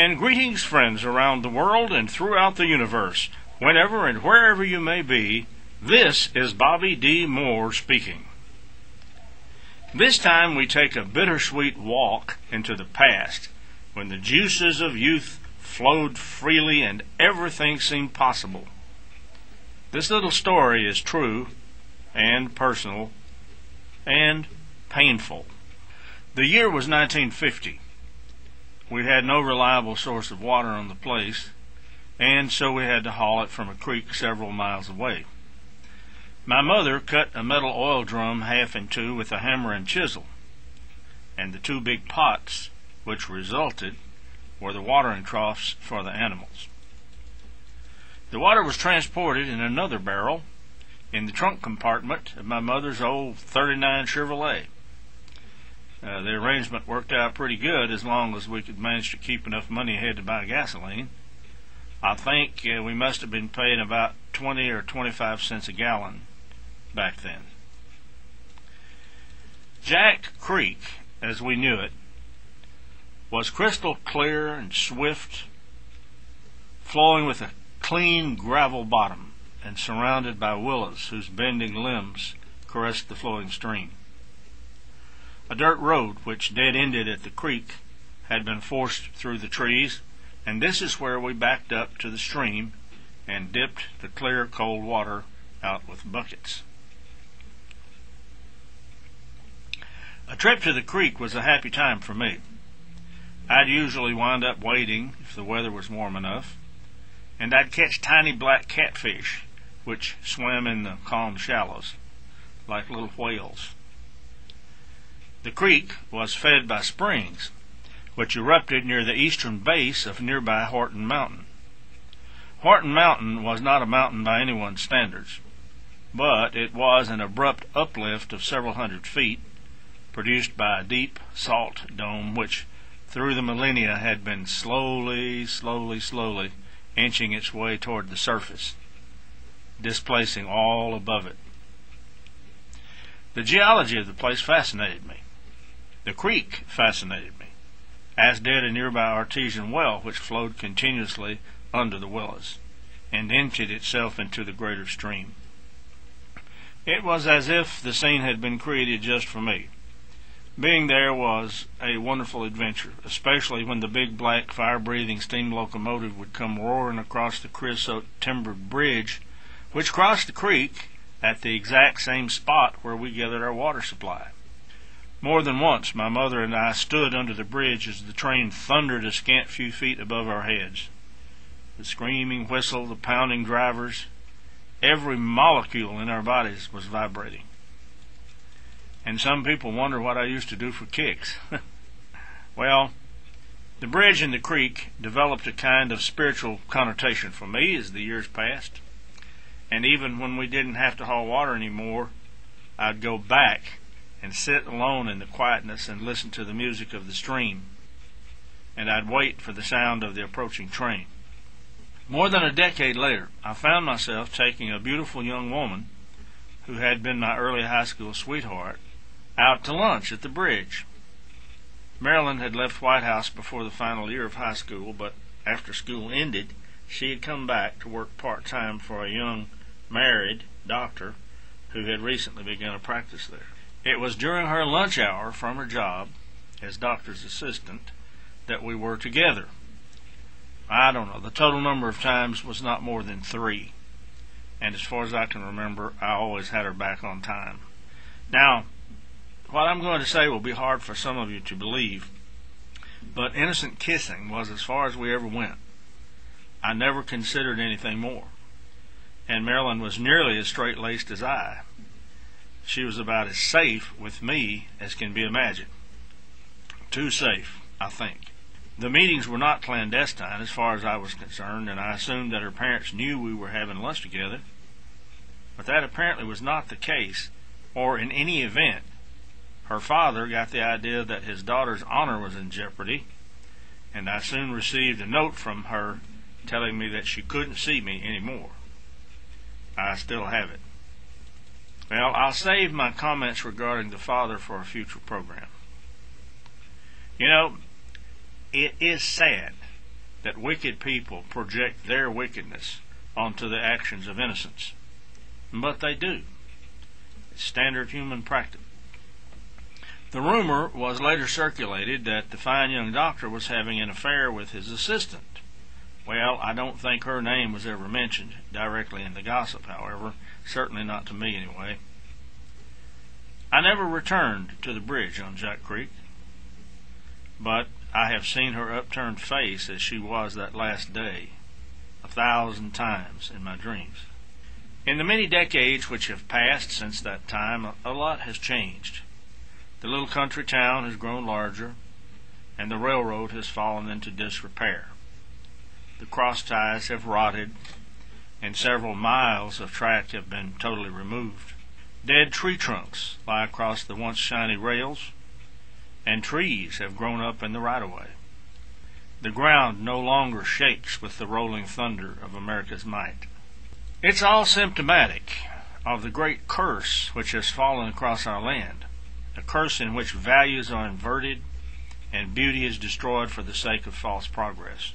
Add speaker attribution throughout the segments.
Speaker 1: And greetings, friends around the world and throughout the universe. Whenever and wherever you may be, this is Bobby D. Moore speaking. This time we take a bittersweet walk into the past, when the juices of youth flowed freely and everything seemed possible. This little story is true and personal and painful. The year was 1950. We had no reliable source of water on the place, and so we had to haul it from a creek several miles away. My mother cut a metal oil drum half in two with a hammer and chisel, and the two big pots which resulted were the watering troughs for the animals. The water was transported in another barrel in the trunk compartment of my mother's old '39 Chevrolet. The arrangement worked out pretty good as long as we could manage to keep enough money ahead to buy gasoline. I think we must have been paying about 20 or 25 cents a gallon back then. Jack Creek, as we knew it, was crystal clear and swift, flowing with a clean gravel bottom and surrounded by willows whose bending limbs caressed the flowing stream. A dirt road which dead-ended at the creek had been forced through the trees, and this is where we backed up to the stream and dipped the clear, cold water out with buckets. A trip to the creek was a happy time for me. I'd usually wind up wading if the weather was warm enough, and I'd catch tiny black catfish which swam in the calm shallows like little whales. The creek was fed by springs, which erupted near the eastern base of nearby Horton Mountain. Horton Mountain was not a mountain by anyone's standards, but it was an abrupt uplift of several hundred feet, produced by a deep salt dome which, through the millennia, had been slowly inching its way toward the surface, displacing all above it. The geology of the place fascinated me. The creek fascinated me, as did a nearby artesian well which flowed continuously under the willows and emptied itself into the greater stream. It was as if the scene had been created just for me. Being there was a wonderful adventure, especially when the big black fire-breathing steam locomotive would come roaring across the creosote timbered bridge which crossed the creek at the exact same spot where we gathered our water supply. More than once my mother and I stood under the bridge as the train thundered a scant few feet above our heads. The screaming whistle, the pounding drivers, every molecule in our bodies was vibrating. And some people wonder what I used to do for kicks. Well, the bridge and the creek developed a kind of spiritual connotation for me as the years passed. And even when we didn't have to haul water anymore, I'd go back and sit alone in the quietness and listen to the music of the stream, and I'd wait for the sound of the approaching train. More than a decade later, I found myself taking a beautiful young woman who had been my early high school sweetheart out to lunch at the bridge. Marilyn had left White House before the final year of high school, but after school ended, she had come back to work part-time for a young married doctor who had recently begun a practice there. It was during her lunch hour from her job as doctor's assistant that we were together. I don't know, the total number of times was not more than 3, and as far as I can remember, I always had her back on time. Now, what I'm going to say will be hard for some of you to believe, but innocent kissing was as far as we ever went. I never considered anything more, and Marilyn was nearly as straight-laced as I. She was about as safe with me as can be imagined. Too safe, I think. The meetings were not clandestine as far as I was concerned, and I assumed that her parents knew we were having lunch together. But that apparently was not the case, or in any event, her father got the idea that his daughter's honor was in jeopardy, and I soon received a note from her telling me that she couldn't see me anymore. I still have it. Well, I'll save my comments regarding the father for a future program. You know, it is sad that wicked people project their wickedness onto the actions of innocents. But they do. It's standard human practice. The rumor was later circulated that the fine young doctor was having an affair with his assistant. Well, I don't think her name was ever mentioned directly in the gossip, however, certainly not to me anyway. I never returned to the bridge on Jack Creek, but I have seen her upturned face as she was that last day 1,000 times in my dreams. In the many decades which have passed since that time, a lot has changed. The little country town has grown larger, and the railroad has fallen into disrepair. The cross ties have rotted, and several miles of track have been totally removed. Dead tree trunks lie across the once shiny rails, and trees have grown up in the right-of-way. The ground no longer shakes with the rolling thunder of America's might. It's all symptomatic of the great curse which has fallen across our land, a curse in which values are inverted and beauty is destroyed for the sake of false progress.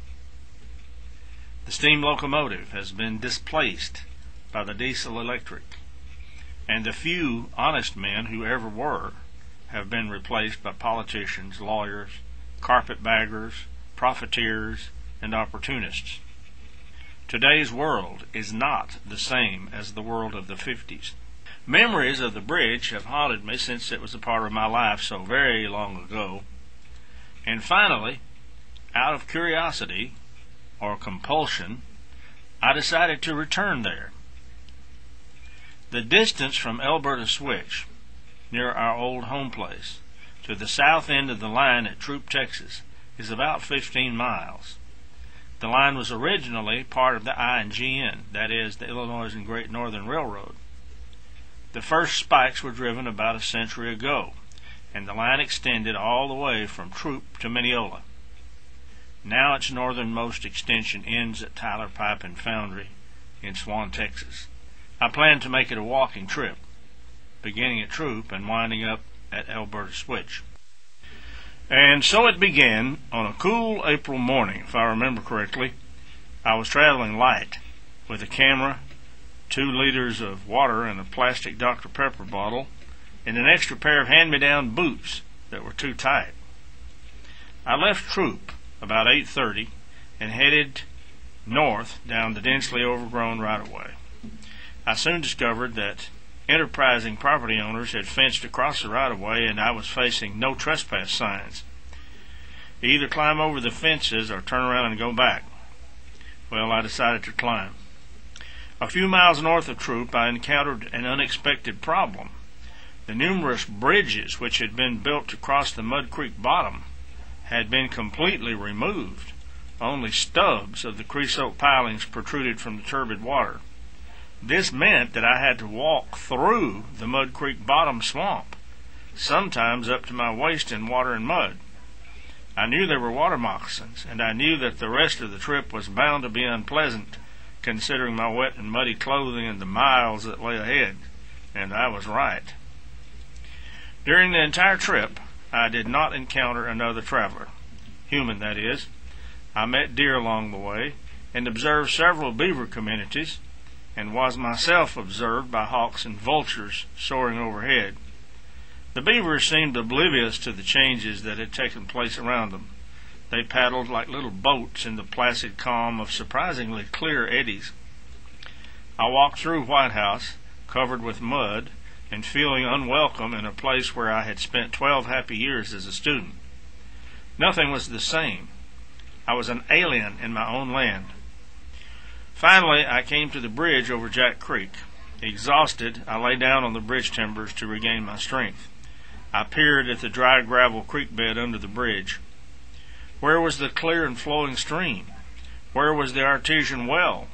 Speaker 1: The steam locomotive has been displaced by the diesel electric, and the few honest men who ever were have been replaced by politicians, lawyers, carpetbaggers, profiteers, and opportunists. Today's world is not the same as the world of the 50s. Memories of the bridge have haunted me since it was a part of my life so very long ago. And finally, out of curiosity or compulsion, I decided to return there. The distance from Alberta Switch, near our old home place, to the south end of the line at Troop, Texas, is about 15 miles. The line was originally part of the INGN, that is, the Illinois and Great Northern Railroad. The first spikes were driven about a century ago, and the line extended all the way from Troop to Mineola. Now its northernmost extension ends at Tyler Pipe and Foundry in Swan, Texas. I plan to make it a walking trip, beginning at Troop and winding up at Alberta Switch. And so it began on a cool April morning, if I remember correctly. I was traveling light with a camera, 2 liters of water and a plastic Dr. Pepper bottle, and an extra pair of hand-me-down boots that were too tight. I left Troop about 8:30 and headed north down the densely overgrown right-of-way. I soon discovered that enterprising property owners had fenced across the right-of-way, and I was facing no trespass signs. You either climb over the fences or turn around and go back. Well, I decided to climb. A few miles north of Troop, I encountered an unexpected problem. The numerous bridges which had been built to cross the Mud Creek bottom had been completely removed. Only stubs of the creosote pilings protruded from the turbid water. This meant that I had to walk through the Mud Creek bottom swamp, sometimes up to my waist in water and mud. I knew there were water moccasins, and I knew that the rest of the trip was bound to be unpleasant, considering my wet and muddy clothing and the miles that lay ahead, and I was right. During the entire trip, I did not encounter another traveler, human that is. I met deer along the way, and observed several beaver communities, and was myself observed by hawks and vultures soaring overhead. The beavers seemed oblivious to the changes that had taken place around them. They paddled like little boats in the placid calm of surprisingly clear eddies. I walked through White House, covered with mud, and feeling unwelcome in a place where I had spent 12 happy years as a student. Nothing was the same. I was an alien in my own land. Finally, I came to the bridge over Jack Creek. Exhausted, I lay down on the bridge timbers to regain my strength. I peered at the dry gravel creek bed under the bridge. Where was the clear and flowing stream? Where was the artesian well?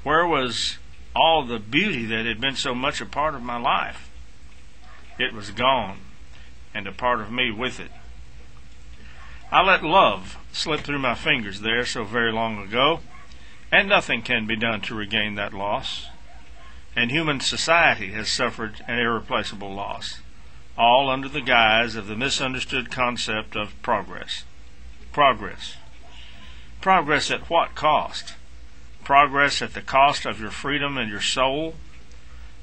Speaker 1: Where was all the beauty that had been so much a part of my life? It was gone, and a part of me with it. I let love slip through my fingers there so very long ago, and nothing can be done to regain that loss. And human society has suffered an irreplaceable loss, all under the guise of the misunderstood concept of progress. Progress. Progress at what cost? Progress at the cost of your freedom and your soul?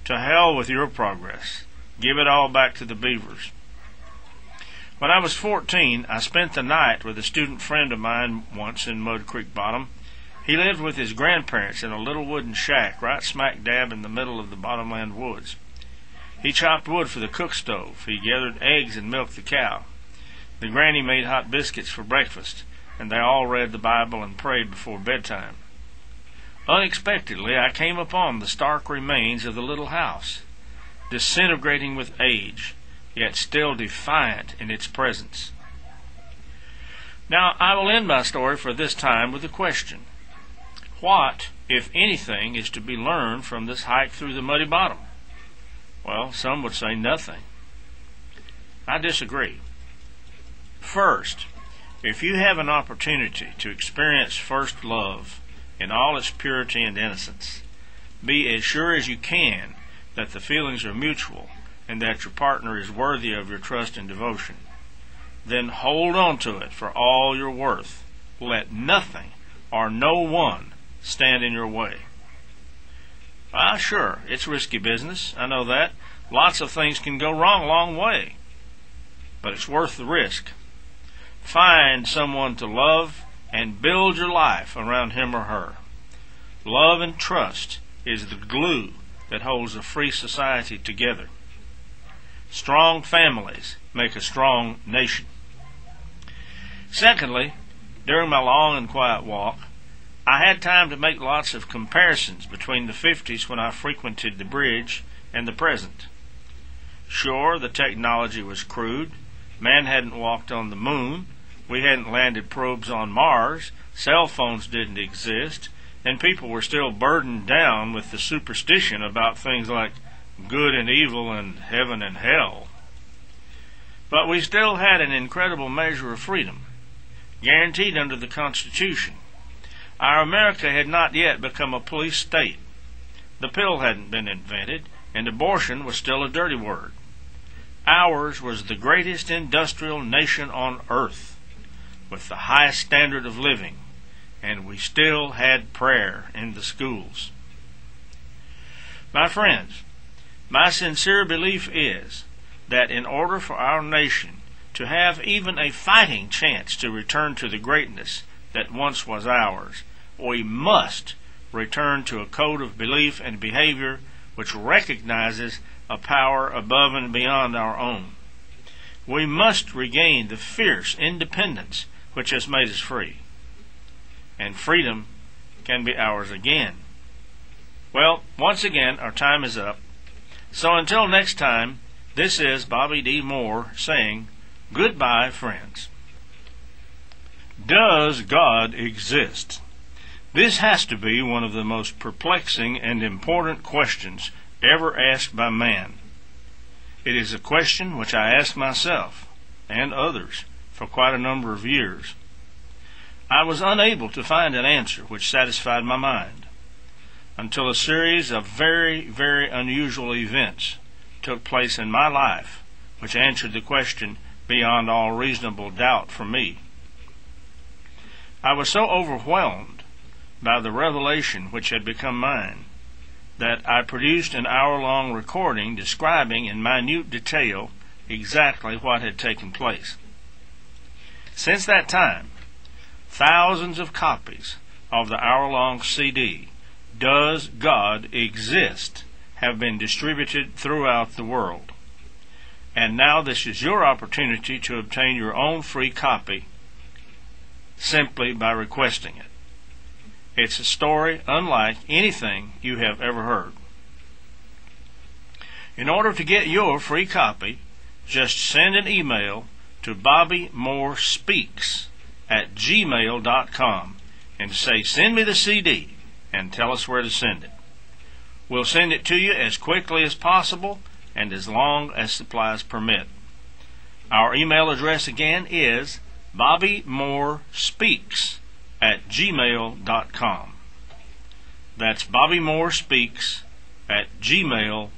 Speaker 1: To hell with your progress. Give it all back to the beavers. When I was 14, I spent the night with a student friend of mine once in Mud Creek Bottom. He lived with his grandparents in a little wooden shack right smack dab in the middle of the bottomland woods. He chopped wood for the cook stove. He gathered eggs and milked the cow. The granny made hot biscuits for breakfast, and they all read the Bible and prayed before bedtime. Unexpectedly, I came upon the stark remains of the little house, disintegrating with age, yet still defiant in its presence. Now, I will end my story for this time with a question. What, if anything, is to be learned from this hike through the muddy bottom? Well, some would say nothing. I disagree. First, if you have an opportunity to experience first love in all its purity and innocence, be as sure as you can that the feelings are mutual and that your partner is worthy of your trust and devotion. Then hold on to it for all you're worth. Let nothing or no one stand in your way. Sure, it's risky business. I know that. Lots of things can go wrong a long way. But it's worth the risk. Find someone to love and build your life around him or her. Love and trust is the glue that holds a free society together. Strong families make a strong nation. Secondly, during my long and quiet walk, I had time to make lots of comparisons between the 50s when I frequented the bridge and the present. Sure, the technology was crude. Man hadn't walked on the moon. We hadn't landed probes on Mars. Cell phones didn't exist. And people were still burdened down with the superstition about things like good and evil and heaven and hell. But we still had an incredible measure of freedom, guaranteed under the Constitution. Our America had not yet become a police state. The pill hadn't been invented, and abortion was still a dirty word. Ours was the greatest industrial nation on earth, with the highest standard of living, and we still had prayer in the schools. My friends, my sincere belief is that in order for our nation to have even a fighting chance to return to the greatness that once was ours, we must return to a code of belief and behavior which recognizes a power above and beyond our own. We must regain the fierce independence which has made us free. And freedom can be ours again. Well, once again, our time is up. So until next time, this is Bobby D. Moore saying, goodbye, friends. Does God exist? This has to be one of the most perplexing and important questions ever asked by man. It is a question which I asked myself and others for quite a number of years. I was unable to find an answer which satisfied my mind until a series of very, very unusual events took place in my life which answered the question beyond all reasonable doubt for me. I was so overwhelmed by the revelation which had become mine that I produced an hour-long recording describing in minute detail exactly what had taken place. Since that time, thousands of copies of the hour-long CD, Does God Exist?, have been distributed throughout the world. And now this is your opportunity to obtain your own free copy simply by requesting it. It's a story unlike anything you have ever heard. In order to get your free copy, just send an email to bobbymoorespeaks@gmail.com and say, send me the CD, and tell us where to send it. We'll send it to you as quickly as possible and as long as supplies permit. Our email address again is bobbymoorespeaks@gmail.com. That's bobbymoorespeaks@gmail.com.